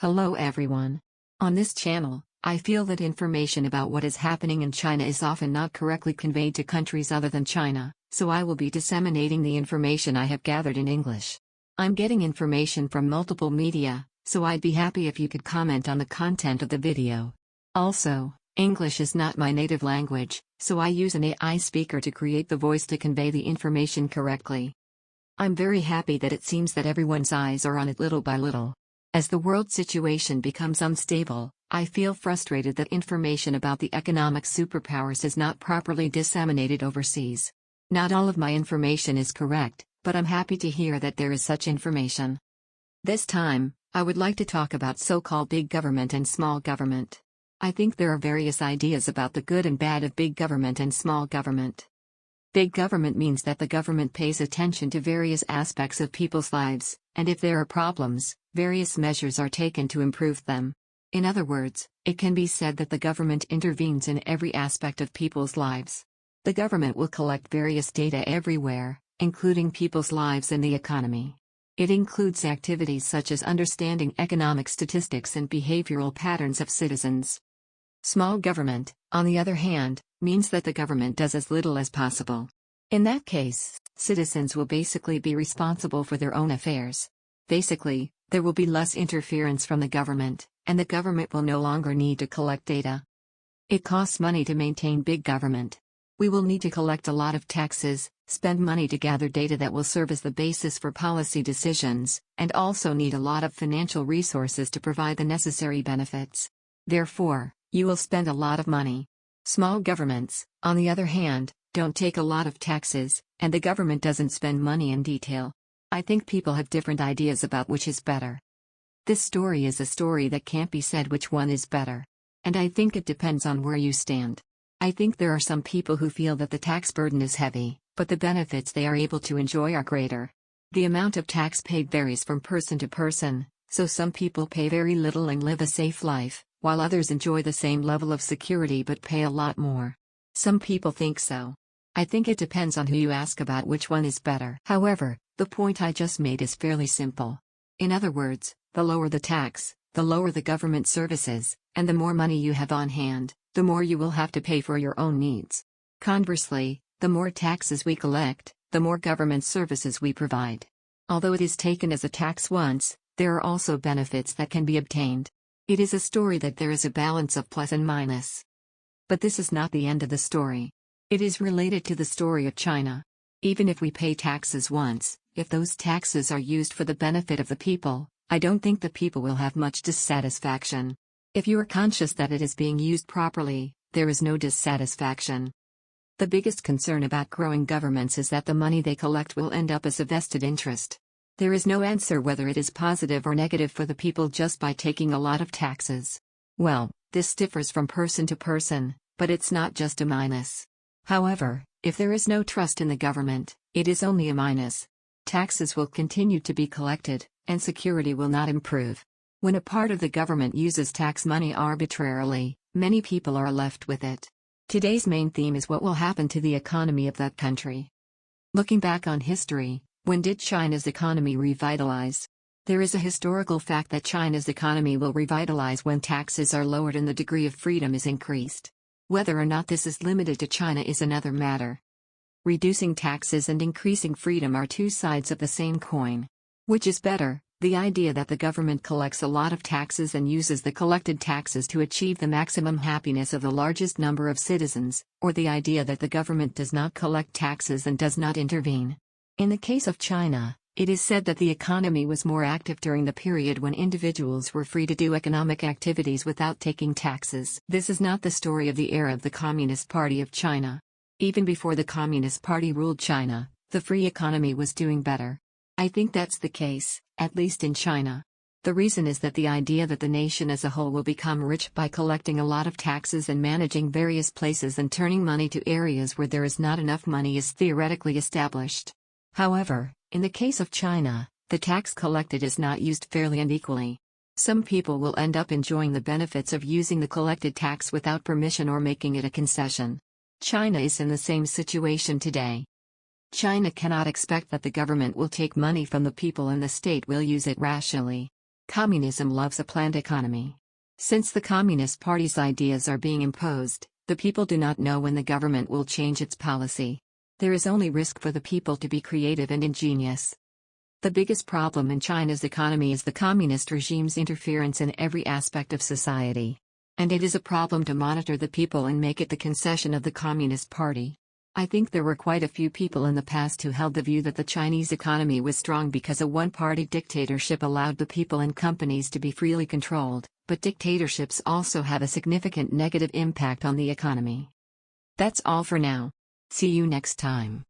Hello everyone. On this channel, I feel that information about what is happening in China is often not correctly conveyed to countries other than China, so I will be disseminating the information I have gathered in English. I'm getting information from multiple media, so I'd be happy if you could comment on the content of the video. Also, English is not my native language, so I use an AI speaker to create the voice to convey the information correctly. I'm very happy that it seems that everyone's eyes are on it little by little. As the world situation becomes unstable, I feel frustrated that information about the economic superpowers is not properly disseminated overseas. Not all of my information is correct, but I'm happy to hear that there is such information. This time, I would like to talk about so-called big government and small government. I think there are various ideas about the good and bad of big government and small government. Big government means that the government pays attention to various aspects of people's lives, and if there are problems, various measures are taken to improve them. In other words, it can be said that the government intervenes in every aspect of people's lives. The government will collect various data everywhere, including people's lives and the economy. It includes activities such as understanding economic statistics and behavioral patterns of citizens. Small government, on the other hand, means that the government does as little as possible. In that case, citizens will basically be responsible for their own affairs. Basically, there will be less interference from the government, and the government will no longer need to collect data. It costs money to maintain big government. We will need to collect a lot of taxes, spend money to gather data that will serve as the basis for policy decisions, and also need a lot of financial resources to provide the necessary benefits. Therefore, you will spend a lot of money. Small governments, on the other hand, don't take a lot of taxes, and the government doesn't spend money in detail. I think people have different ideas about which is better. This story is a story that can't be said which one is better. And I think it depends on where you stand. I think there are some people who feel that the tax burden is heavy, but the benefits they are able to enjoy are greater. The amount of tax paid varies from person to person, so some people pay very little and live a safe life, while others enjoy the same level of security but pay a lot more. Some people think so. I think it depends on who you ask about which one is better. However, the point I just made is fairly simple. In other words, the lower the tax, the lower the government services, and the more money you have on hand, the more you will have to pay for your own needs. Conversely, the more taxes we collect, the more government services we provide. Although it is taken as a tax once, there are also benefits that can be obtained. It is a story that there is a balance of plus and minus. But this is not the end of the story. It is related to the story of China. Even if we pay taxes once, if those taxes are used for the benefit of the people, I don't think the people will have much dissatisfaction. If you are conscious that it is being used properly, there is no dissatisfaction. The biggest concern about growing governments is that the money they collect will end up as a vested interest. There is no answer whether it is positive or negative for the people just by taking a lot of taxes. Well, this differs from person to person, but it's not just a minus. However, if there is no trust in the government, it is only a minus. Taxes will continue to be collected, and security will not improve. When a part of the government uses tax money arbitrarily, many people are left with it. Today's main theme is what will happen to the economy of that country. Looking back on history, when did China's economy revitalize? There is a historical fact that China's economy will revitalize when taxes are lowered and the degree of freedom is increased. Whether or not this is limited to China is another matter. Reducing taxes and increasing freedom are two sides of the same coin. Which is better, the idea that the government collects a lot of taxes and uses the collected taxes to achieve the maximum happiness of the largest number of citizens, or the idea that the government does not collect taxes and does not intervene? In the case of China, it is said that the economy was more active during the period when individuals were free to do economic activities without taking taxes. This is not the story of the era of the Communist Party of China. Even before the Communist Party ruled China, the free economy was doing better. I think that's the case, at least in China. The reason is that the idea that the nation as a whole will become rich by collecting a lot of taxes and managing various places and turning money to areas where there is not enough money is theoretically established. However, in the case of China, the tax collected is not used fairly and equally. Some people will end up enjoying the benefits of using the collected tax without permission or making it a concession. China is in the same situation today. China cannot expect that the government will take money from the people and the state will use it rationally. Communism loves a planned economy. Since the Communist Party's ideas are being imposed, the people do not know when the government will change its policy. There is only risk for the people to be creative and ingenious. The biggest problem in China's economy is the communist regime's interference in every aspect of society. And it is a problem to monitor the people and make it the concession of the Communist Party. I think there were quite a few people in the past who held the view that the Chinese economy was strong because a one-party dictatorship allowed the people and companies to be freely controlled, but dictatorships also have a significant negative impact on the economy. That's all for now. See you next time.